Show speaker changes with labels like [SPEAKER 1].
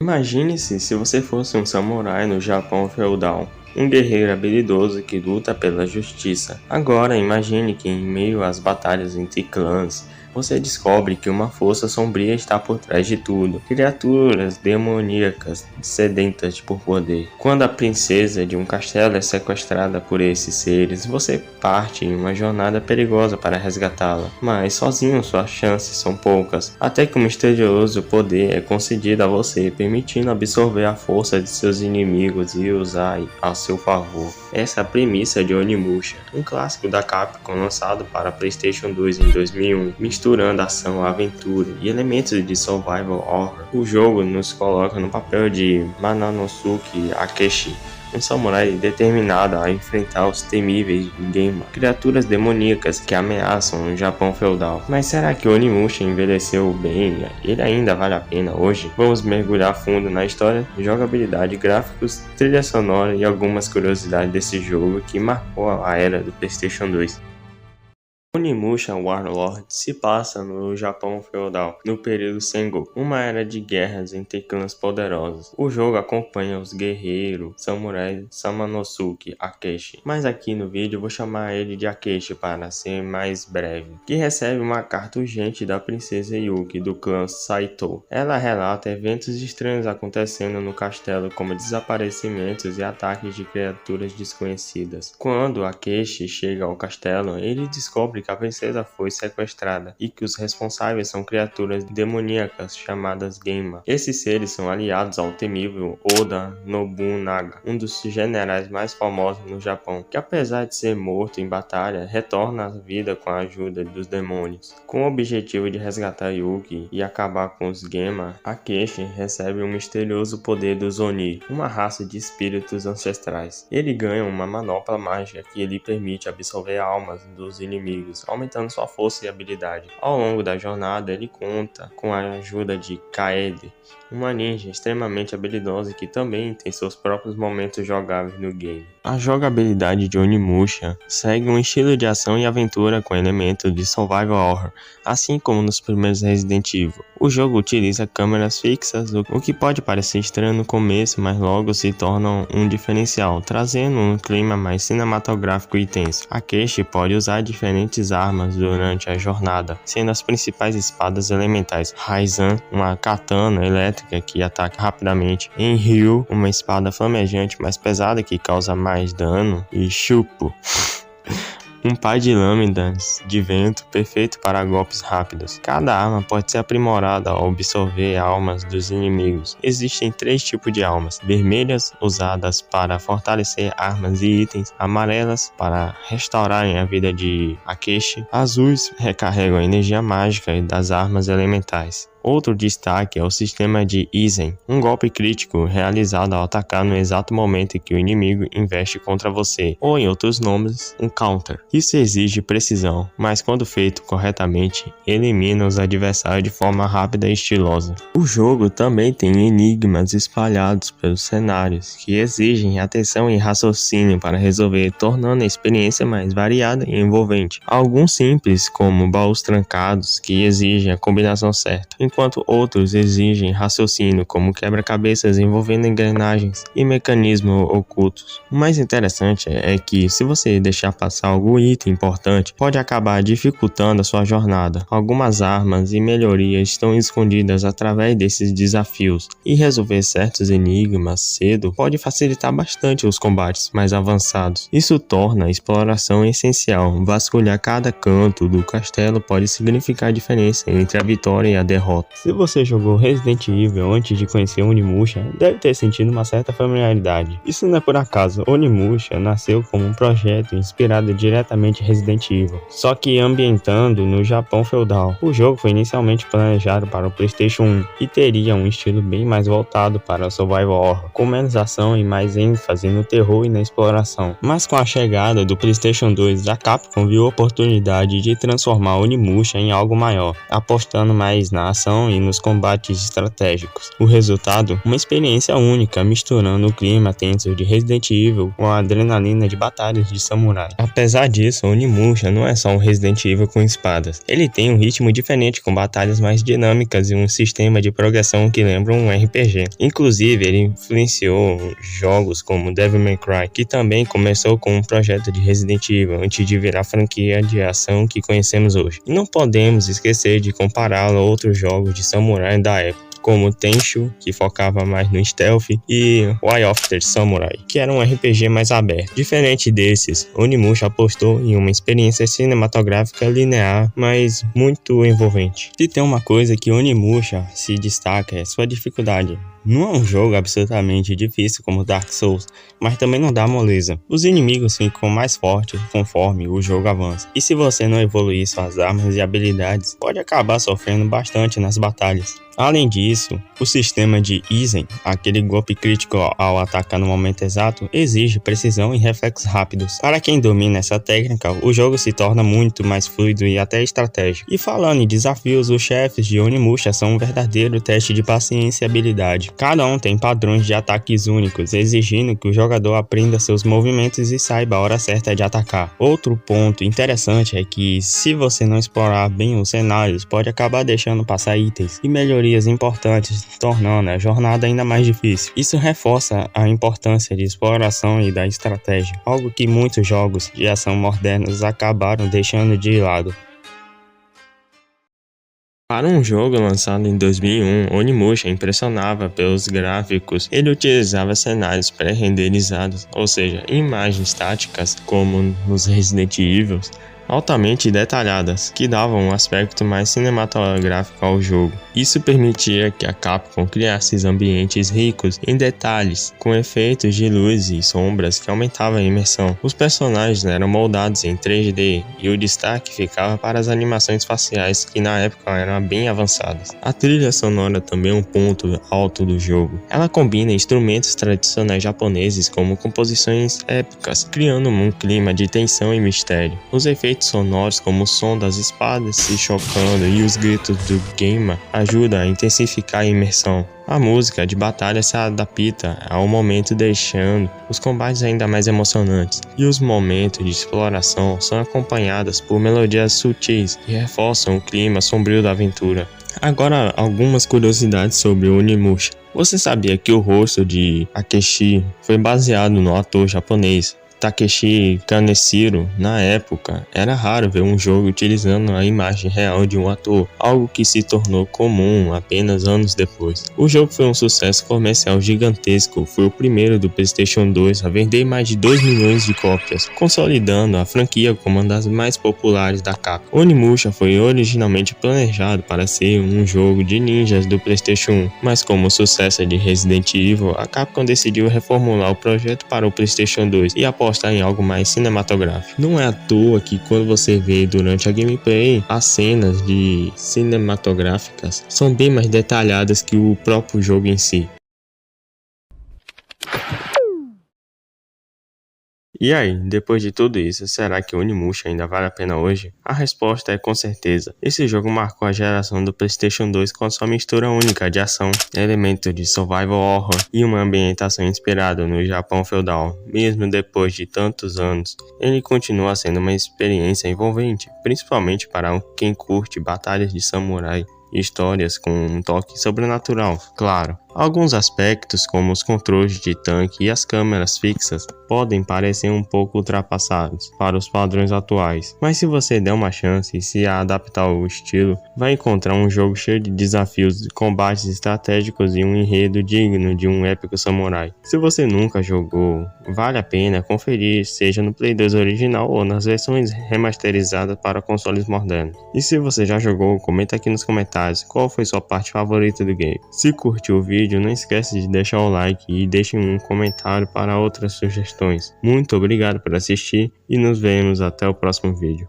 [SPEAKER 1] Imagine-se se você fosse um samurai no Japão feudal, um guerreiro habilidoso que luta pela justiça. Agora imagine que em meio às batalhas entre clãs, você descobre que uma força sombria está por trás de tudo. Criaturas demoníacas sedentas por poder. Quando a princesa de um castelo é sequestrada por esses seres, você parte em uma jornada perigosa para resgatá-la. Mas sozinho suas chances são poucas, até que um misterioso poder é concedido a você, permitindo absorver a força de seus inimigos e usar a seu favor. Essa é a premissa de Onimusha, um clássico da Capcom lançado para PlayStation 2 em 2001, misturando ação, aventura e elementos de survival horror. O jogo nos coloca no papel de Mananosuke Akechi, um samurai determinado a enfrentar os temíveis Genma, criaturas demoníacas que ameaçam o Japão feudal. Mas será que Onimusha envelheceu bem? Ele ainda vale a pena hoje? Vamos mergulhar fundo na história, jogabilidade, gráficos, trilha sonora e algumas curiosidades desse jogo que marcou a era do PlayStation 2. Onimusha Warlord se passa no Japão feudal, no período Sengoku, uma era de guerras entre clãs poderosos. O jogo acompanha os guerreiros samurais Samanosuke Akechi, mas aqui no vídeo vou chamar ele de Akechi para ser mais breve, que recebe uma carta urgente da princesa Yuki do clã Saito. Ela relata eventos estranhos acontecendo no castelo, como desaparecimentos e ataques de criaturas desconhecidas. Quando Akechi chega ao castelo, ele descobre que a princesa foi sequestrada e que os responsáveis são criaturas demoníacas chamadas Genma. Esses seres são aliados ao temível Oda Nobunaga, um dos generais mais famosos no Japão, que apesar de ser morto em batalha, retorna à vida com a ajuda dos demônios. Com o objetivo de resgatar Yuki e acabar com os Genma, Akechi recebe um misterioso poder dos Oni, uma raça de espíritos ancestrais. Ele ganha uma manopla mágica que lhe permite absorver almas dos inimigos, aumentando sua força e habilidade. Ao longo da jornada, ele conta com a ajuda de Kaede, uma ninja extremamente habilidosa que também tem seus próprios momentos jogáveis no game. A jogabilidade de Onimusha segue um estilo de ação e aventura com elementos de survival horror, assim como nos primeiros Resident Evil. O jogo utiliza câmeras fixas, o que pode parecer estranho no começo, mas logo se torna um diferencial, trazendo um clima mais cinematográfico e tenso. Akechi pode usar diferentes armas durante a jornada, sendo as principais espadas elementais Raizan, uma katana elétrica que ataca rapidamente, Enryu, uma espada flamejante mais pesada que causa mais dano, e Shuppo, um par de lâminas de vento perfeito para golpes rápidos. Cada arma pode ser aprimorada ao absorver almas dos inimigos. Existem 3 tipos de almas: vermelhas, usadas para fortalecer armas e itens; amarelas, para restaurarem a vida de Akechi; azuis, recarregam a energia mágica das armas elementais. Outro destaque é o sistema de Izen, um golpe crítico realizado ao atacar no exato momento em que o inimigo investe contra você, ou em outros nomes, um counter. Isso exige precisão, mas quando feito corretamente, elimina os adversários de forma rápida e estilosa. O jogo também tem enigmas espalhados pelos cenários, que exigem atenção e raciocínio para resolver, tornando a experiência mais variada e envolvente. Alguns simples, como baús trancados, que exigem a combinação certa, enquanto outros exigem raciocínio, como quebra-cabeças envolvendo engrenagens e mecanismos ocultos. O mais interessante é que, se você deixar passar algum item importante, pode acabar dificultando a sua jornada. Algumas armas e melhorias estão escondidas através desses desafios, e resolver certos enigmas cedo pode facilitar bastante os combates mais avançados. Isso torna a exploração essencial. Vasculhar cada canto do castelo pode significar a diferença entre a vitória e a derrota. Se você jogou Resident Evil antes de conhecer Onimusha, deve ter sentido uma certa familiaridade. Isso não é por acaso. Onimusha nasceu como um projeto inspirado diretamente em Resident Evil, só que ambientando no Japão feudal. O jogo foi inicialmente planejado para o PlayStation 1 e teria um estilo bem mais voltado para o survival horror, com menos ação e mais ênfase no terror e na exploração. Mas com a chegada do PlayStation 2, a Capcom viu a oportunidade de transformar Onimusha em algo maior, apostando mais na ação ação e nos combates estratégicos. O resultado? Uma experiência única, misturando o clima tenso de Resident Evil com a adrenalina de batalhas de samurai. Apesar disso, Onimusha não é só um Resident Evil com espadas. Ele tem um ritmo diferente, com batalhas mais dinâmicas e um sistema de progressão que lembra um RPG. Inclusive, ele influenciou jogos como Devil May Cry, que também começou com um projeto de Resident Evil antes de virar a franquia de ação que conhecemos hoje. E não podemos esquecer de compará-lo a outros jogos de samurai da época, como Tenchu, que focava mais no stealth, e Way of the Samurai, que era um RPG mais aberto. Diferente desses, Onimusha apostou em uma experiência cinematográfica linear, mas muito envolvente. Se tem uma coisa que Onimusha se destaca é sua dificuldade. Não é um jogo absolutamente difícil como Dark Souls, mas também não dá moleza. Os inimigos ficam mais fortes conforme o jogo avança, e se você não evoluir suas armas e habilidades, pode acabar sofrendo bastante nas batalhas. Além disso, o sistema de Izen, aquele golpe crítico ao atacar no momento exato, exige precisão e reflexos rápidos. Para quem domina essa técnica, o jogo se torna muito mais fluido e até estratégico. E falando em desafios, os chefes de Onimusha são um verdadeiro teste de paciência e habilidade. Cada um tem padrões de ataques únicos, exigindo que o jogador aprenda seus movimentos e saiba a hora certa de atacar. Outro ponto interessante é que, se você não explorar bem os cenários, pode acabar deixando passar itens e melhorias importantes, tornando a jornada ainda mais difícil. Isso reforça a importância de exploração e da estratégia, algo que muitos jogos de ação modernos acabaram deixando de lado. Para um jogo lançado em 2001, Onimusha impressionava pelos gráficos. Ele utilizava cenários pré-renderizados, ou seja, imagens táticas, como nos Resident Evil, altamente detalhadas, que davam um aspecto mais cinematográfico ao jogo. Isso permitia que a Capcom criasse ambientes ricos em detalhes, com efeitos de luz e sombras que aumentavam a imersão. Os personagens eram moldados em 3D e o destaque ficava para as animações faciais, que na época eram bem avançadas. A trilha sonora também é um ponto alto do jogo. Ela combina instrumentos tradicionais japoneses como composições épicas, criando um clima de tensão e mistério. Os efeitos sonoros, como o som das espadas se chocando e os gritos do Genma, ajudam a intensificar a imersão. A música de batalha se adapta ao momento, deixando os combates ainda mais emocionantes, e os momentos de exploração são acompanhados por melodias sutis que reforçam o clima sombrio da aventura. Agora, algumas curiosidades sobre o Onimusha. Você sabia que o rosto de Takeshi foi baseado no ator japonês Takeshi Kaneshiro? Na época, era raro ver um jogo utilizando a imagem real de um ator, algo que se tornou comum apenas anos depois. O jogo foi um sucesso comercial gigantesco, foi o primeiro do PlayStation 2 a vender mais de 2 milhões de cópias, consolidando a franquia como uma das mais populares da Capcom. Onimusha foi originalmente planejado para ser um jogo de ninjas do PlayStation 1, mas como o sucesso de Resident Evil, a Capcom decidiu reformular o projeto para o PlayStation 2 e apostar em algo mais cinematográfico. Não é à toa que quando você vê durante a gameplay, as cenas de cinematográficas são bem mais detalhadas que o próprio jogo em si. E aí, depois de tudo isso, será que o Onimusha ainda vale a pena hoje? A resposta é com certeza. Esse jogo marcou a geração do PlayStation 2 com sua mistura única de ação, elementos de survival horror e uma ambientação inspirada no Japão feudal. Mesmo depois de tantos anos, ele continua sendo uma experiência envolvente, principalmente para quem curte batalhas de samurai e histórias com um toque sobrenatural, claro. Alguns aspectos, como os controles de tanque e as câmeras fixas, podem parecer um pouco ultrapassados para os padrões atuais, mas se você der uma chance e se adaptar ao estilo, vai encontrar um jogo cheio de desafios, combates estratégicos e um enredo digno de um épico samurai. Se você nunca jogou, vale a pena conferir, seja no Play 2 original ou nas versões remasterizadas para consoles modernos. E se você já jogou, comenta aqui nos comentários qual foi sua parte favorita do game. Se curtiu o vídeo, não esquece de deixar o like e deixe um comentário para outras sugestões. Muito obrigado por assistir e nos vemos até o próximo vídeo.